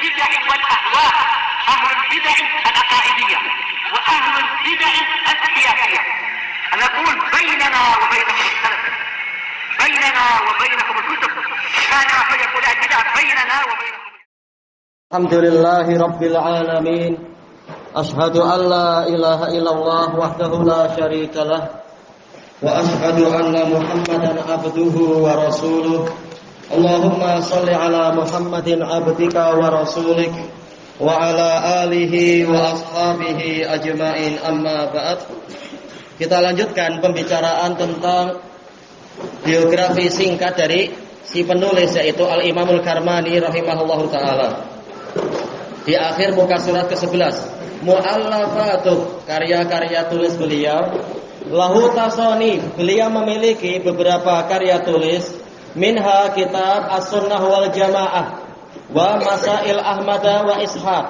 البدع والأهواء، أهل البدع العقائدية وأهل البدع السياسية. نقول بيننا وبينكم السلف، بيننا وبينكم الكتب، كان فيقول البدع بيننا وبينكم. الحمد لله رب العالمين، أشهد أن لا إله إلا الله وحده لا شريك له، وأشهد أن محمدا عبده ورسوله. اللهم صل على محمد عبدك ورسولك وعلى آله وأصحابه أجمعين. Amma ba'd. Kita lanjutkan pembicaraan tentang biografi singkat dari si penulis, yaitu Al-Imamul Karmani rahimahullahu ta'ala. Di akhir muka surat ke-11, Mu'allafatuh, karya-karya tulis beliau. Lahu tasani, beliau memiliki beberapa karya tulis. Minha kitab As-Sunnah wal Jamaah wa Masail Ahmad wa Ishaq,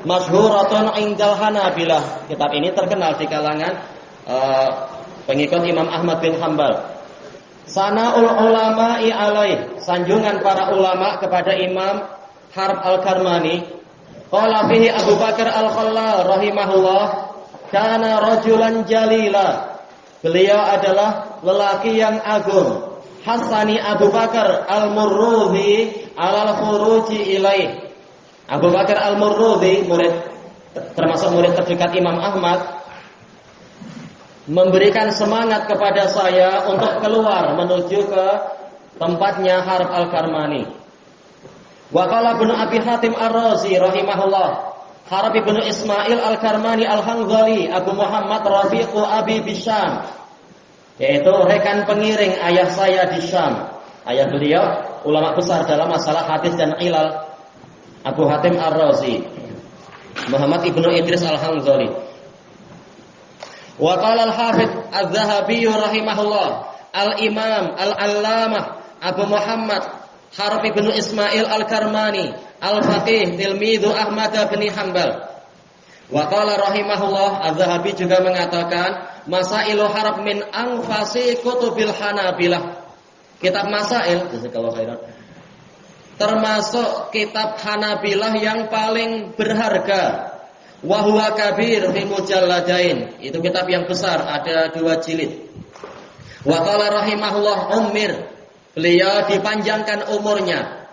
masyhuratun indal Hanabilah. Kitab ini terkenal di kalangan pengikut Imam Ahmad bin Hanbal. Sana'ul ulama'i alaih, sanjungan para ulama kepada Imam Harb al-Karmani. Qala fihi Abu Bakar al-Khallal rahimahullah, kana rajulan jalila. Beliau adalah lelaki yang agung. Hasani Abu Bakar al-Murrudhi alal khuruji ilaih. Abu Bakar al-Murrudhi, termasuk murid terdekat Imam Ahmad, memberikan semangat kepada saya untuk keluar menuju ke tempatnya Harb al-Karmani. Wa qala Ibnu Abi Hatim Ar-Razi rahimahullah, Harb ibnu Ismail al-Karmani al-Hanzali Abu Muhammad Rafiqu Abi Bisham, yaitu rekan pengiring ayah saya di Syam. Ayah beliau ulama besar dalam masalah hadis dan ilal, Abu Hatim Ar-Razi, Muhammad ibnu Idris al-Hanzali. Wa qala al-Hafidz Az-Zahabi rahimahullah, al-Imam al-Allamah Abu Muhammad Harb ibnu Ismail al-Karmani al-Faqih tilmidhu Ahmad bin Hanbal. Wa qala rahimahullah, Az-Zahabi juga mengatakan, Masailu Harb min anfasi kutubil Hanabilah. Kitab Masail, jazakallahu khairan, termasuk kitab Hanabilah yang paling berharga. Wa huwa kabir fi mujalladain. Itu kitab yang besar, ada 2 jilid. Wa qala rahimahullah ummir, beliau dipanjangkan umurnya.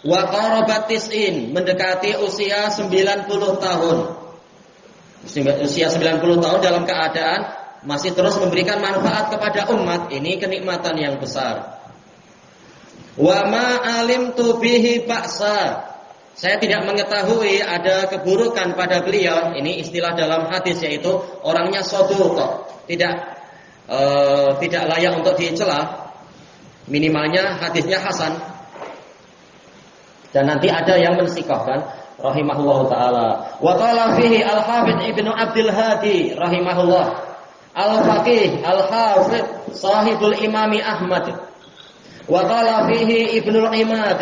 Wa qarabat tis'in, mendekati usia 90 tahun. Usia 90 tahun dalam keadaan masih terus memberikan manfaat kepada umat. Ini kenikmatan yang besar. Wa ma alimtu bihi ba'sa, saya tidak mengetahui ada keburukan pada beliau. Ini istilah dalam hadis, yaitu orangnya saduq, tidak layak untuk dicela. Minimalnya hadisnya hasan. Dan nanti ada yang mensikohkan rahimahullahu taala. Wa qala fihi al-Hafidz Ibnu Abdul Hadi rahimahullah, al-Faqih al-Hafidz sahibul Imami Ahmad. Wa qala fihi Ibnu Imad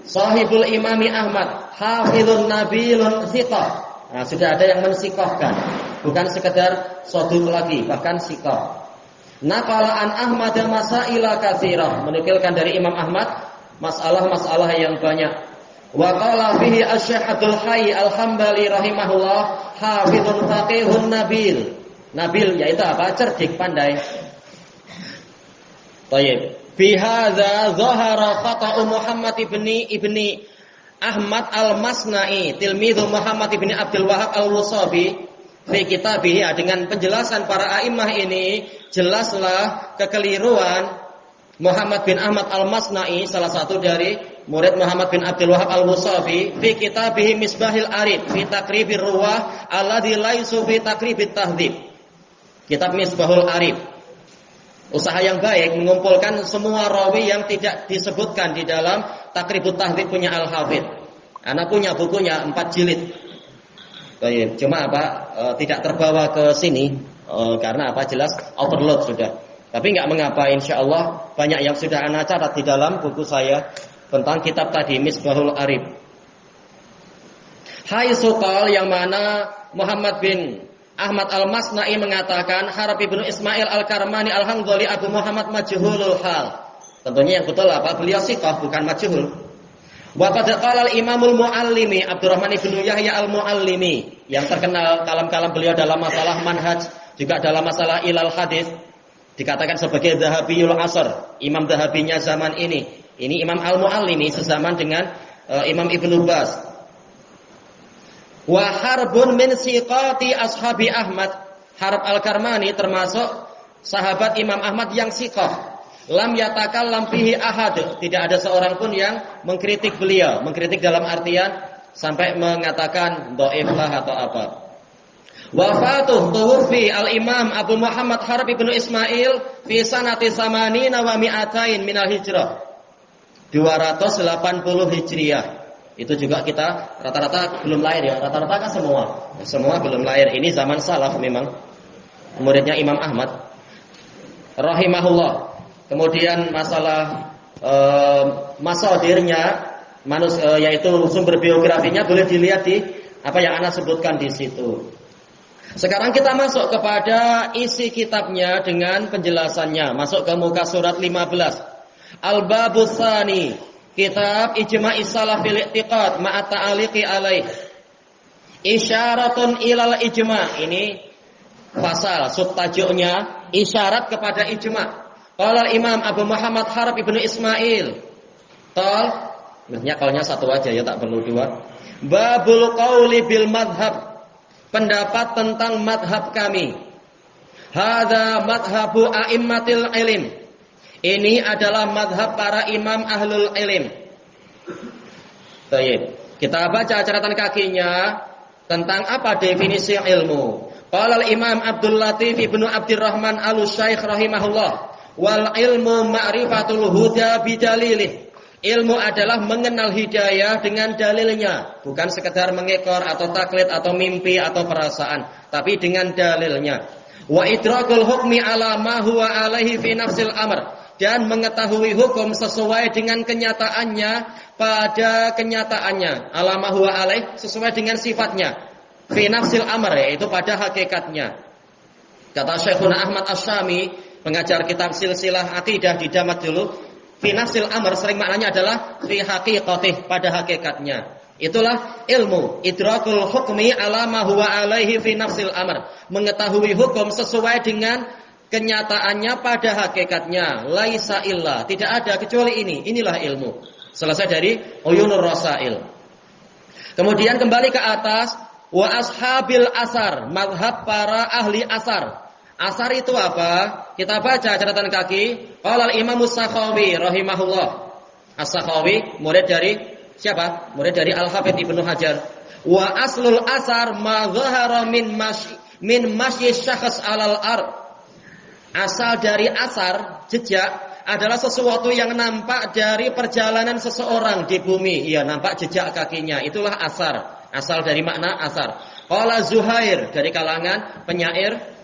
sahibul Imami Ahmad, hafizun nabilun thiqah. Nah, sudah ada yang mensikohkan, bukan sekedar saduq lagi, bahkan sikoh. Naqala an Ahmad masaila katsirah, menukilkan dari Imam Ahmad masalah-masalah yang banyak. Wa qala fihi Asy-Syaikh Abdul Hayy Al-Hambali rahimahullah, hafizun faqihun nabil. Nabil yaitu apa? Cerdik, pandai. Baik. Fi hadza dhahara khata'u Muhammad ibni Ahmad al-Masna'i tilmidhu Muhammad ibni Abdul Wahhab al-Wusabi fi kitabih. Dengan penjelasan para a'immah ini, jelaslah kekeliruan Muhammad bin Ahmad al-Masna'i, salah satu dari murid Muhammad bin Abdul Wahhab al-Wusabi, fi kitabih Misbahil Arif fi Taqribir Ruwah alladzi laisu fi Taqribit Tahdhib. Kitab Misbahul Arif, usaha yang baik mengumpulkan semua rawi yang tidak disebutkan di dalam Taqribut Tahdhib punya Al-Hafidz. Anak punya bukunya 4 jilid. Baik, cuma tidak terbawa ke sini karena jelas overload sudah. Tapi enggak mengapa, insyaallah banyak yang sudah ana catat di dalam buku saya tentang kitab tadi Misbahul Arif. Hai Suqal, yang mana Muhammad bin Ahmad al-Masna'i mengatakan Harb ibnu Ismail al-Karmani al-Hanzali Abu Muhammad majhulul hal. Tentunya yang betul beliau siqah, bukan majhul. Wa qad qala al-Imamul Muallimi Abdurrahman ibnu Yahya al-Muallimi yang terkenal kalam-kalam beliau dalam masalah manhaj, juga dalam masalah ilal hadis, dikatakan sebagai Dhahabiyul Asr, imam Dhahabinya zaman ini. Ini Imam Al-Muallimi sezaman dengan Imam Ibnu Baz. Wa harbun min siqati ashabi Ahmad. Harb Al-Karmani termasuk sahabat Imam Ahmad yang siqah. Lam yatakallam fihi ahad, tidak ada seorang pun yang mengkritik beliau, mengkritik dalam artian sampai mengatakan dhaif lah atau apa. Wafatuh tuwfi al-Imam Abu Muhammad Harb ibnu Ismail fi sanati samanina wa mi'atain minal hijrah. 280 Hijriah. Itu juga kita rata-rata belum lahir ya, rata-rata kan semua belum lahir. Ini zaman salaf memang. Muridnya Imam Ahmad rahimahullah. Kemudian masalah masadirnya, yaitu sumber biografinya boleh dilihat di apa yang Ana sebutkan di situ. Sekarang kita masuk kepada isi kitabnya dengan penjelasannya. Masuk ke muka surat 15. Al-Babus Tsani, kitab Ijma'is Salaf fil I'tiqad ma'a ta'aliqi alaih. Isyaratun ilal ijma'. Ini pasal subtajuknya isyarat kepada ijma'. Qala Imam Abu Muhammad Harb ibnu Ismail. Qalnya satu aja ya, tak perlu dua. Babul qauli bil madhab. Pendapat tentang madhab kami. Hadza madhabu a'immatil ilm. Ini adalah madhab para imam ahlul ilm. Baik. Kita baca catatan kakinya tentang apa definisi ilmu. Qala Imam Abdul Latif ibnu Abdurrahman Al-Syaikh rahimahullah. Wal ilmu ma'rifatul huda bidalilih. Ilmu adalah mengenal hidayah dengan dalilnya, bukan sekedar mengekor atau taklid atau mimpi atau perasaan, tapi dengan dalilnya. Wa idrakul hukmi ala ma huwa alaihi fi nafsil amr, dan mengetahui hukum sesuai dengan kenyataannya pada kenyataannya. Ala ma huwa alaih, sesuai dengan sifatnya. Fi nafsil amr, yaitu pada hakikatnya. Kata Syekhuna Ahmad Asy-Syami, pengajar kitab silsilah akidah di Damat dulu, fi nafsil amr sering maknanya adalah fi haqiqatih, pada hakikatnya. Itulah ilmu, idrakul hukmi ala ma huwa alaihi fi nafsil amr, mengetahui hukum sesuai dengan kenyataannya pada hakikatnya. Laisa illa, tidak ada kecuali ini. Inilah ilmu. Selesai dari Uyunur Rasail. Kemudian kembali ke atas, wa ashabil asar, mazhab para ahli asar. Asar itu apa? Kita baca catatan kaki. Qala al-Imam As-Sakhawi rahimahullah. As-Sakhawi murid dari siapa? Murid dari Al-Hafidz Ibnu Hajar. Wa aslul asar ma dhahara min masyi syakhs 'alal ard. Asal dari asar, jejak, adalah sesuatu yang nampak dari perjalanan seseorang di bumi. Iya, nampak jejak kakinya. Itulah asar. Asal dari makna asar. Qala Zuhair, dari kalangan penyair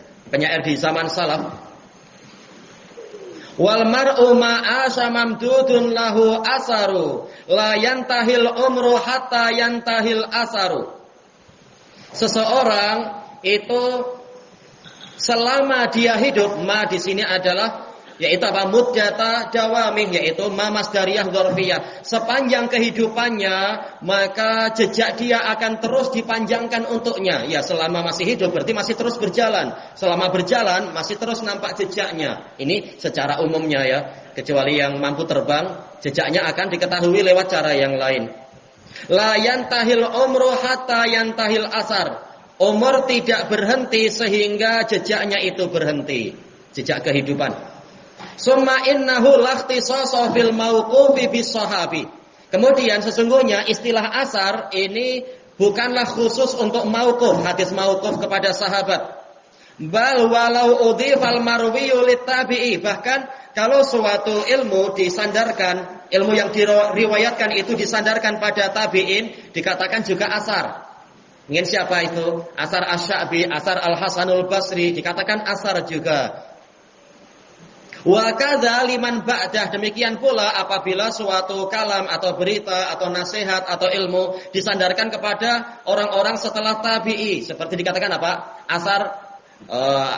di zaman salaf. Wal mar'u ma'asha mamdudun lahu asaru, la yantahil umru hatta yantahil asaru. Seseorang itu selama dia hidup, ma di sini adalah yaitu apa? Muddata dawamih, yaitu ma masdariyah dzarfiyah. Sepanjang kehidupannya, maka jejak dia akan terus dipanjangkan untuknya. Ya, selama masih hidup berarti masih terus berjalan. Selama berjalan masih terus nampak jejaknya. Ini secara umumnya ya. Kecuali yang mampu terbang, jejaknya akan diketahui lewat cara yang lain. La yantahil umru hatta yantahil asar. Umur tidak berhenti sehingga jejaknya itu berhenti. Jejak kehidupan. Summa innahu lakhtisasa fil mauqufi bis sahabi. Kemudian sesungguhnya istilah asar ini bukanlah khusus untuk mauquf, hadis mauquf kepada sahabat. Bal walau udhifal marwiyu littabi'i, bahkan kalau suatu ilmu disandarkan, ilmu yang diriwayatkan itu disandarkan pada tabi'in, dikatakan juga asar. Ingin siapa itu? Asar Asy-Sya'bi, asar Al-Hasanul Basri, dikatakan asar juga. Wa kadza liman ba'dah, demikian pula apabila suatu kalam atau berita atau nasihat atau ilmu disandarkan kepada orang-orang setelah tabi'i, seperti dikatakan apa? Asar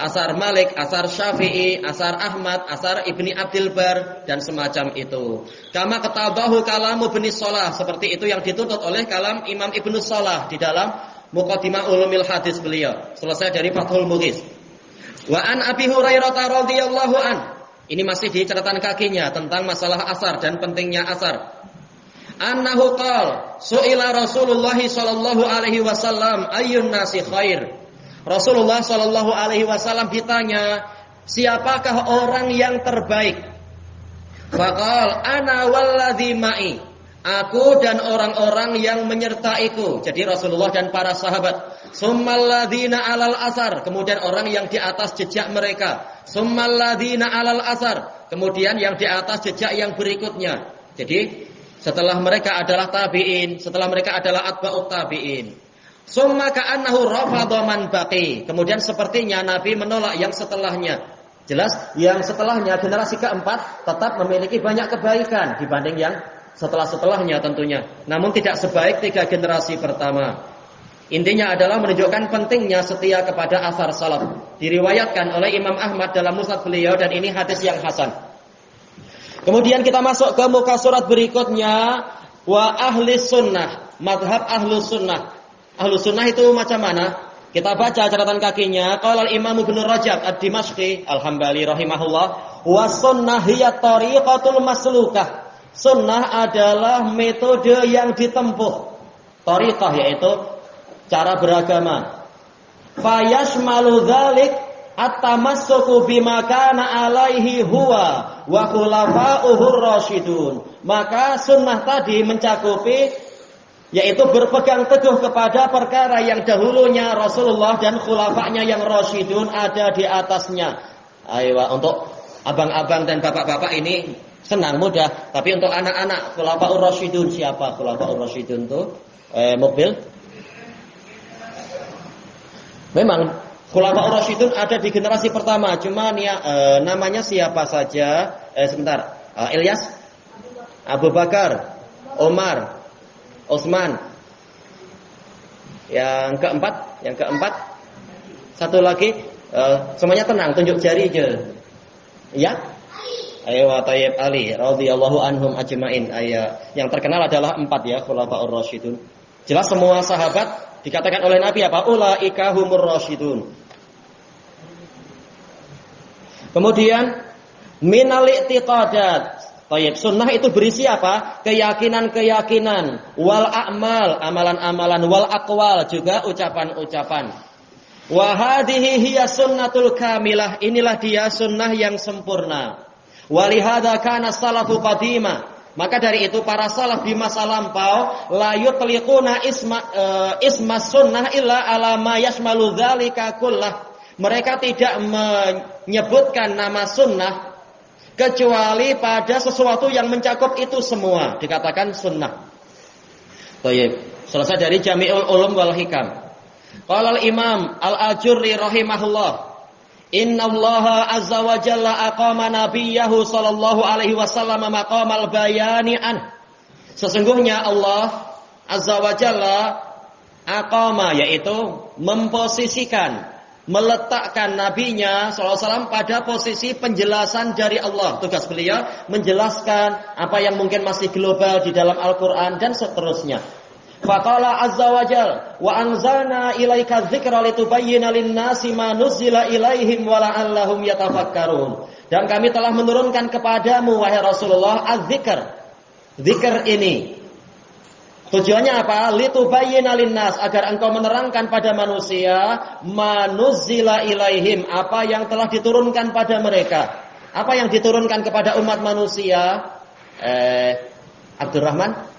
asar Malik, asar Syafi'i, asar Ahmad, asar Ibni Abdul Bar dan semacam itu. Kama katabahu kalamu Ibnu Shalah, seperti itu yang dituntut oleh kalam Imam Ibnu Shalah di dalam Muqaddimah Ulumil Hadis beliau. Selesai dari Fathul Mughis. Wa an Abi Hurairah radhiyallahu an. Ini masih di catatan kakinya tentang masalah asar dan pentingnya asar. Annahu qala su'ila Rasulullah sallallahu alaihi wasallam ayyun nasi khair. Rasulullah sallallahu alaihi wasallam ditanya, siapakah orang yang terbaik? Faqal ana walladzi ma'i. Aku dan orang-orang yang menyertaiku. Jadi Rasulullah dan para sahabat. Summal ladzina 'alal asar, kemudian orang yang di atas jejak mereka. Summal ladzina 'alal asar, kemudian yang di atas jejak yang berikutnya. Jadi setelah mereka adalah tabi'in, setelah mereka adalah atba'ut tabi'in. Summa ka'annahu rafadha man baqi. Kemudian sepertinya Nabi menolak yang setelahnya. Jelas yang setelahnya generasi keempat tetap memiliki banyak kebaikan dibanding yang setelah-setelahnya tentunya. Namun tidak sebaik 3 generasi pertama. Intinya adalah menunjukkan pentingnya setia kepada asar salaf. Diriwayatkan oleh Imam Ahmad dalam musnad beliau dan ini hadis yang hasan. Kemudian kita masuk ke muka surat berikutnya. Wa ahli sunnah, madhab ahlu sunnah. Ahlu sunnah itu macam mana? Kita baca catatan kakinya. Qala al-Imam Ibnu Rajab ad-Dimashqi al-Hambali rahimahullah, wa sunnah hiya tariqatul maslukah. Sunnah adalah metode yang ditempuh. Tariqah yaitu cara beragama. Fayashmalu dzalik at-tamassuku bima kana alaihi huwa wa khulafa'uhur rasyidun. Maka sunnah tadi mencakupi yaitu berpegang teguh kepada perkara yang dahulunya Rasulullah dan khulafa'nya yang rasyidun ada di atasnya. Ayo, untuk abang-abang dan bapak-bapak ini senang mudah, tapi untuk anak-anak khulafa'ur rasyidun siapa khulafa'ur rasyidun itu? Mobil? Memang khulafa'ur rasyidun ada di generasi pertama, cuma namanya siapa saja? Sebentar. Ilyas, Abu Bakar, Umar, Utsman. Yang keempat satu lagi, semuanya tenang, tunjuk jari aja. Ya? Ayo Tayyib Ali radhiyallahu anhum ajmain. Yang terkenal adalah 4 ya, khulafaur rasyidun. Jelas semua sahabat dikatakan oleh Nabi apa? Ulaika humur rasyidun. Kemudian minal i'tiqadat. Baik, sunnah itu berisi apa? Keyakinan-keyakinan, wal a'mal, amalan-amalan, wal aqwal, juga ucapan-ucapan. Wa hadhihi hiya sunnatul kamilah, inilah dia sunnah yang sempurna. Walihada kana salafu qadima, maka dari itu para salaf di masa lampau la yutliquna isma sunnah illa ala ma yashmalu dzalika kullah. Mereka tidak menyebutkan nama sunnah kecuali pada sesuatu yang mencakup itu semua dikatakan sunnah. Baik, selesai dari Jami'ul Ulum wal Hikam. Qala al-Imam Al-Ajurri rahimahullah, innallaha azza wa jalla aqama nabiyahu sallallahu alaihi wasallam maqamal bayani an. Sesungguhnya Allah azza wa jalla aqama, yaitu memposisikan, meletakkan nabinya SAW pada posisi penjelasan dari Allah. Tugas beliau menjelaskan apa yang mungkin masih global di dalam Al-Quran dan seterusnya. Faqala azza wa jal wa anzalna ilaika dzikra litubayyana lin-nasi ma nuzila ilaihim wa la'allahum yatafakkarun. Dan kami telah menurunkan kepadamu wahai Rasulullah az-dzikr. Zikr ini tujuannya apa? Litubayyana lin-nas, agar engkau menerangkan pada manusia manuzila ilaihim, apa yang telah diturunkan pada mereka. Apa yang diturunkan kepada umat manusia? Abdurrahman?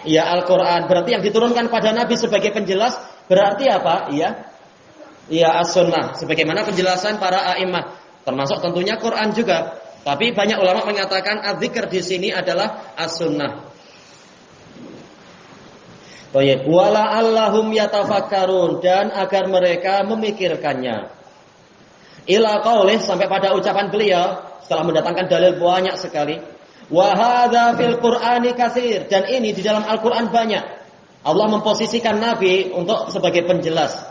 Ya, Al-Qur'an. Berarti yang diturunkan pada Nabi sebagai penjelas berarti apa? Ya, as-sunnah, sebagaimana penjelasan para a'immah, termasuk tentunya Quran juga. Tapi banyak ulama mengatakan az-zikr di sini adalah as-sunnah. Wala allahum yatafakkarun, dan agar mereka memikirkannya. Ila qaulih, sampai pada ucapan beliau setelah mendatangkan dalil banyak sekali. Wa hadza fil Qur'ani katsir, dan ini di dalam Al-Qur'an banyak. Allah memposisikan Nabi untuk sebagai penjelas.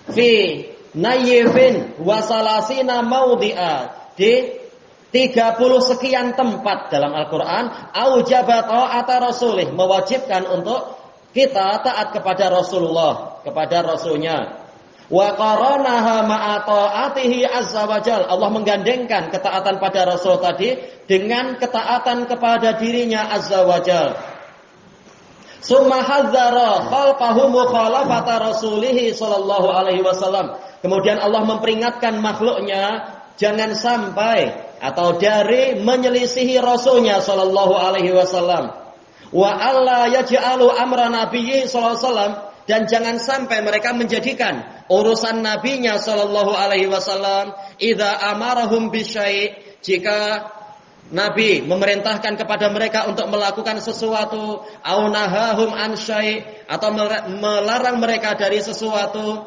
Fi nayyifin wa salasina maudhi'a, di 30 sekian tempat dalam Al-Qur'an, aujaba ta'ata rasulih, mewajibkan untuk kita taat kepada Rasulullah, kepada Rasulnya. Wa qaranaha ma'a ta'atihi azza wajal, Allah menggandengkan ketaatan pada Rasul tadi dengan ketaatan kepada dirinya azza wajal. Summa hadzara khalqahu mukhalafata rasulihi sallallahu alaihi wasallam. Kemudian Allah memperingatkan makhluknya jangan sampai atau dari menyelisihi Rasulnya sallallahu alaihi wasallam. Wa alla yaj'alu amra nabiyyi sallallahu alaihi wasallam, dan jangan sampai mereka menjadikan urusan nabinya sallallahu alaihi wasallam idza amarahum bisyai', jika Nabi memerintahkan kepada mereka untuk melakukan sesuatu, au nahahum an syai', atau melarang mereka dari sesuatu,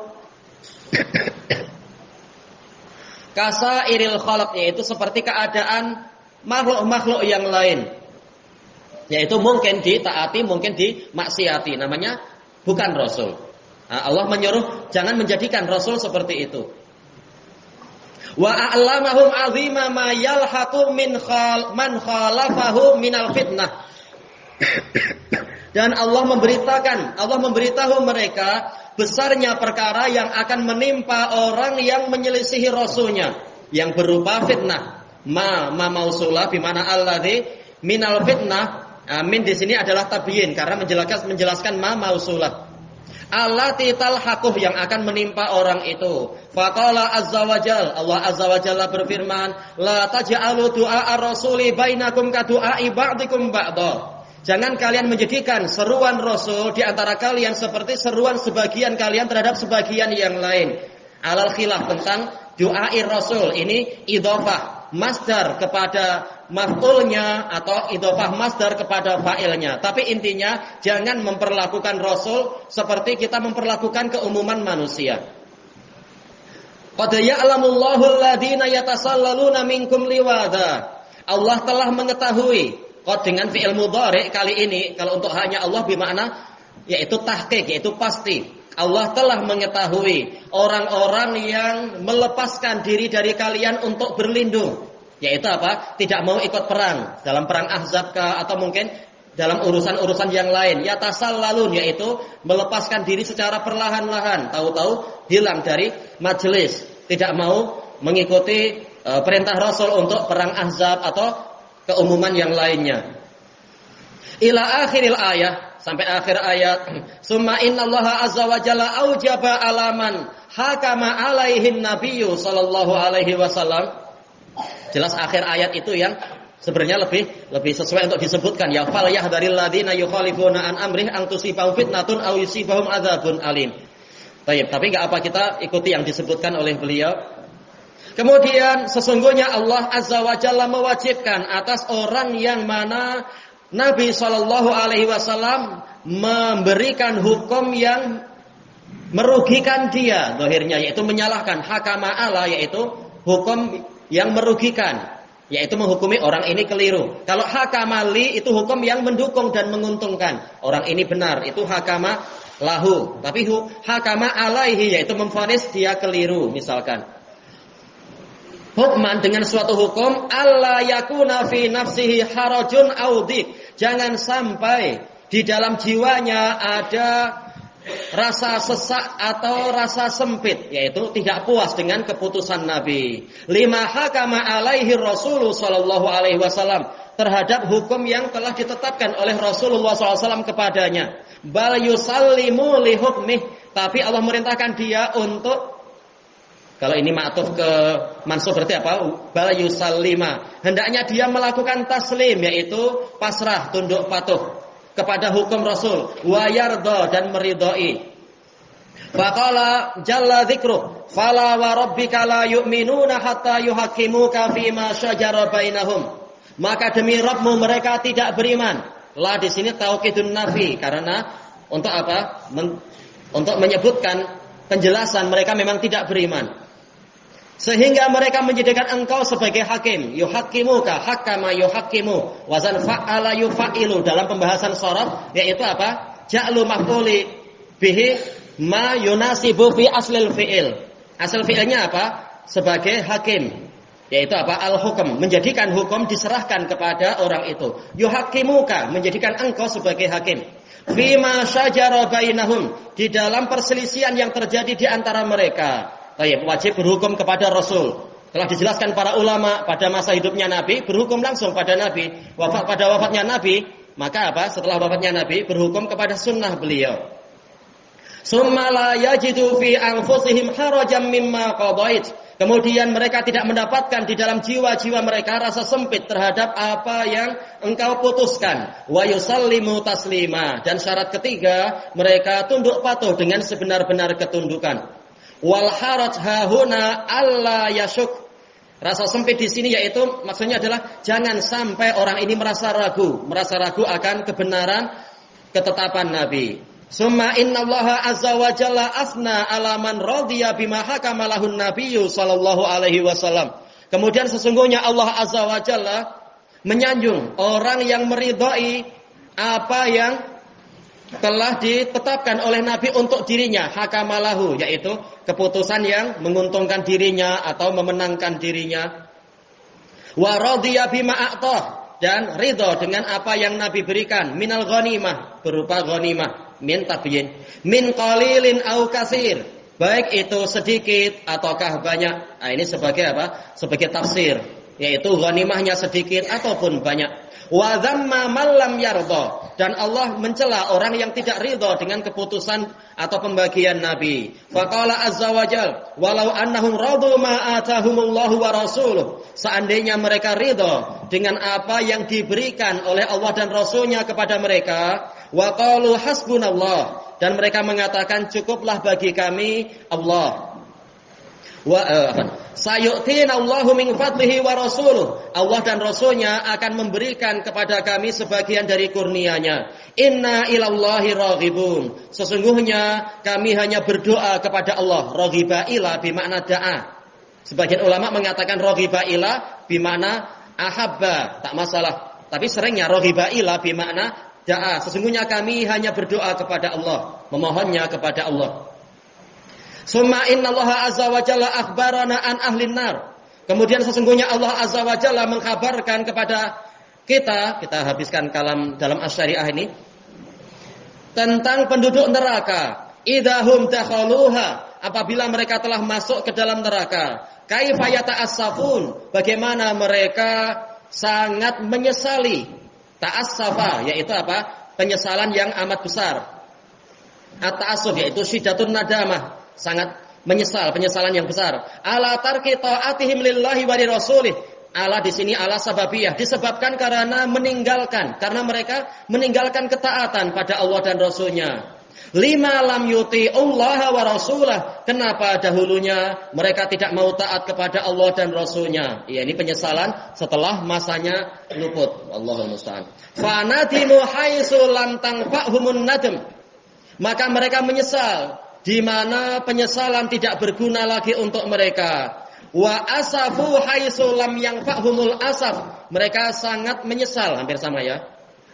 kasairil khalq, yaitu seperti keadaan makhluk-makhluk yang lain, yaitu mungkin ditaati, mungkin dimaksiati, namanya bukan Rasul. Nah, Allah menyuruh jangan menjadikan Rasul seperti itu. Wa a'lamahum 'azima ma yalhaqu man khalafahu minal fitnah. Dan Allah memberitahu mereka besarnya perkara yang akan menimpa orang yang menyelisihi Rasulnya, yang berupa fitnah. Ma mausulah bi mana alladzi minal fitnah. Min di sini adalah tabyin karena menjelaskan ma mausulah. Allati talhaquh, yang akan menimpa orang itu. Faqala azza wajal, Allah azza wajalla berfirman, la taj'alu du'a ar-rasuli bainakum ka du'ai ba'dikum ba'dha. Jangan kalian menjadikan seruan Rasul di antara kalian seperti seruan sebagian kalian terhadap sebagian yang lain. Alal khilaf tentang du'ai Rasul, ini idhofah masdar kepada maf'ulnya atau idhofah masdar kepada fa'ilnya. Tapi intinya jangan memperlakukan Rasul seperti kita memperlakukan keumuman manusia. Qad ya'lamullahu alladhina yatasallaluna minkum liwada. Allah telah mengetahui. Qad dengan fi'il mudhari' kali ini, kalau untuk hanya Allah bermakna yaitu tahqiq, yaitu pasti. Allah telah mengetahui orang-orang yang melepaskan diri dari kalian untuk berlindung, yaitu apa? Tidak mau ikut perang, dalam perang Ahzab atau mungkin dalam urusan-urusan yang lain. Yatasallalun, yaitu melepaskan diri secara perlahan-lahan, tahu-tahu hilang dari majelis, tidak mau mengikuti perintah Rasul untuk perang Ahzab atau keumuman yang lainnya. Ila akhiril ayat, sampai akhir ayat. Summa innallaha azza wa jalla aujaba alaman hakama alaihin nabiyyu sallallahu alaihi wasallam. Jelas akhir ayat itu yang sebenarnya lebih sesuai untuk disebutkan, ya fal yahdharil ladzina yukhalifuna an amrih an tusibahum fitnatun aw yusibahum adzabun alim. Baik, tapi enggak apa kita ikuti yang disebutkan oleh beliau. Kemudian sesungguhnya Allah azza wa jalla mewajibkan atas orang yang mana Nabi sallallahu alaihi wasallam memberikan hukum yang merugikan dia, zahirnya yaitu menyalahkan, hakama ala, yaitu hukum yang merugikan, yaitu menghukumi orang ini keliru. Kalau hakama li itu hukum yang mendukung dan menguntungkan, orang ini benar, itu hakama lahu. Tapi hakama alaihi yaitu memvonis dia keliru, misalkan hukman dengan suatu hukum, alla yakuna fi nafsihi harajun audhik, jangan sampai di dalam jiwanya ada rasa sesak atau rasa sempit, yaitu tidak puas dengan keputusan Nabi. Lima hakama alaihi Rasulullah sallallahu alaihi wasallam, terhadap hukum yang telah ditetapkan oleh Rasulullah SAW kepadanya. Bal yusallimu li hukmih, tapi Allah merintahkan dia untuk, kalau ini ma'tuf ke mansub berarti apa? Bal yusallima, hendaknya dia melakukan taslim, yaitu pasrah, tunduk patuh kepada hukum Rasul, wa yarda, dan meridhai. Faqala jalla dzikru, fala wa rabbika la yu'minuna hatta yuhaqqimuka fima syajara bainahum. Maka demi Rabbmu mereka tidak beriman. La di sini taukidun nafi, karena untuk apa? Untuk menyebutkan penjelasan mereka memang tidak beriman. Sehingga mereka menjadikan engkau sebagai hakim. Yuhaqqimuka, hakama yuhaqqimu, wazan fa'ala yufa'ilu dalam pembahasan sharaf, yaitu apa? Ja'lu maf'uli bihi ma yunasibu fi aslil fi'il. Asal fi'ilnya apa? Sebagai hakim. Yaitu apa? Al-hukm, menjadikan hukum diserahkan kepada orang itu. Yuhakimuka, menjadikan engkau sebagai hakim. Fima syajara bainahum, di dalam perselisihan yang terjadi di antara mereka. Baik, wajib berhukum kepada Rasul. Telah dijelaskan para ulama pada masa hidupnya Nabi, berhukum langsung pada Nabi. Pada wafatnya Nabi, maka apa? Setelah wafatnya Nabi, berhukum kepada sunnah beliau. Summa la yajidu fi anfusihim harajan mimma qadait. Kemudian mereka tidak mendapatkan di dalam jiwa-jiwa mereka rasa sempit terhadap apa yang engkau putuskan. Wa yusallimu taslima. Dan syarat ketiga, mereka tunduk patuh dengan sebenar-benar ketundukan. Wal haraj hahuna alla yasyuk. Rasa sempit di sini yaitu maksudnya adalah jangan sampai orang ini merasa ragu akan kebenaran ketetapan Nabi. Summa innallaha azza wa jalla asna ala man radiya bima hakama lahun nabiyyu sallallahu alaihi wasallam. Kemudian sesungguhnya Allah azza wa jalla menyanjung orang yang meridhai apa yang telah ditetapkan oleh Nabi untuk dirinya, hakamalahu, yaitu keputusan yang menguntungkan dirinya atau memenangkan dirinya. Wa radiya bima a'tah, dan ridho dengan apa yang Nabi berikan, minal ghanimah, berupa ghanimah. Min tabiyin, min qalilin au kasir, baik itu sedikit ataukah banyak. Nah, ini sebagai apa? Sebagai tafsir, yaitu ghanimahnya sedikit ataupun banyak. Wa dzamma man lam yardha, dan Allah mencela orang yang tidak ridho dengan keputusan atau pembagian Nabi. Faqala azza wajal, walau annahum radu ma atahumullahu wa rasuluh, seandainya mereka ridho dengan apa yang diberikan oleh Allah dan Rasulnya kepada mereka, wa qalu hasbunallah, dan mereka mengatakan cukuplah bagi kami Allah. Wa sayu'tina Allahu min fadlihi wa rasuluh, Allah dan Rasulnya akan memberikan kepada kami sebagian dari kurnianya. Inna ilallahi raghibun, sesungguhnya kami hanya berdoa kepada Allah. Raghiba ila bermakna da'a. Sebagian ulama mengatakan raghiba ila bermakna ahabba, tak masalah. Tapi seringnya raghiba ila bermakna da'a. Sesungguhnya kami hanya berdoa kepada Allah, memohonnya kepada Allah. Summa innallaha azza wa jalla akhbarana an ahlin nar. Kemudian sesungguhnya Allah azza wa jalla mengkabarkan kepada kita habiskan kalam dalam asy-syariah ini, tentang penduduk neraka. Idahum dakhaluha, apabila mereka telah masuk ke dalam neraka. Kaifa yata'assafun, bagaimana mereka sangat menyesali. Ta'assafa, yaitu apa? Penyesalan yang amat besar. At-ta'assuf, yaitu syiddatun nadamah, sangat menyesal, penyesalan yang besar. Ala tarki ta'atihim lillahi wa rasulih. Ala di sini ala sababiyah, disebabkan karena karena mereka meninggalkan ketaatan pada Allah dan Rasulnya. Lima lam yuti'ullaha wa rasulah, kenapa dahulunya mereka tidak mau taat kepada Allah dan Rasulnya. Ya, ini penyesalan setelah masanya luput. Allahul musta'an. Fa nadimu haitsu lam tanfa'humun nadam, maka mereka menyesal di mana penyesalan tidak berguna lagi untuk mereka. Wa asafu haitsu lam yanfa'humul asaf, mereka sangat menyesal, hampir sama ya.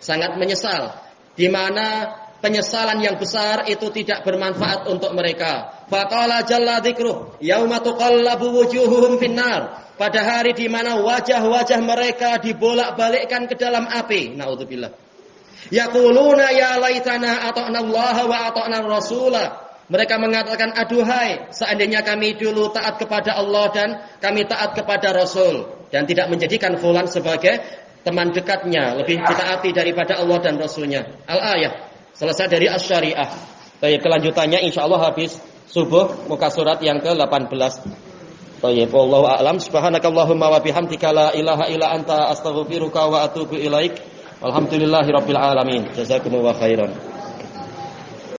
Sangat menyesal di mana penyesalan yang besar itu tidak bermanfaat untuk mereka. Faqala jalla dzikruh, yauma tuqallabu wujuhuhum finnar, pada hari di mana wajah-wajah mereka dibolak-balikkan ke dalam api. Naudzubillah. Yaquluna ya laitana ata'na Allah wa ata'na rasulah. Mereka mengatakan, aduhai, seandainya kami dulu taat kepada Allah dan kami taat kepada Rasul, dan tidak menjadikan fulan sebagai teman dekatnya, lebih ditaati daripada Allah dan Rasulnya. Al-ayah, selesai dari asy-syariah. Baik, kelanjutannya insyaallah habis subuh muka surat yang ke-18. Baik, wallahu a'lam. Subhanakallahumma wa bihamdika la ilaha illa anta astaghfiruka wa atubu ilaik. Alhamdulillahirabbil alamin. Jazakumullahu khairan.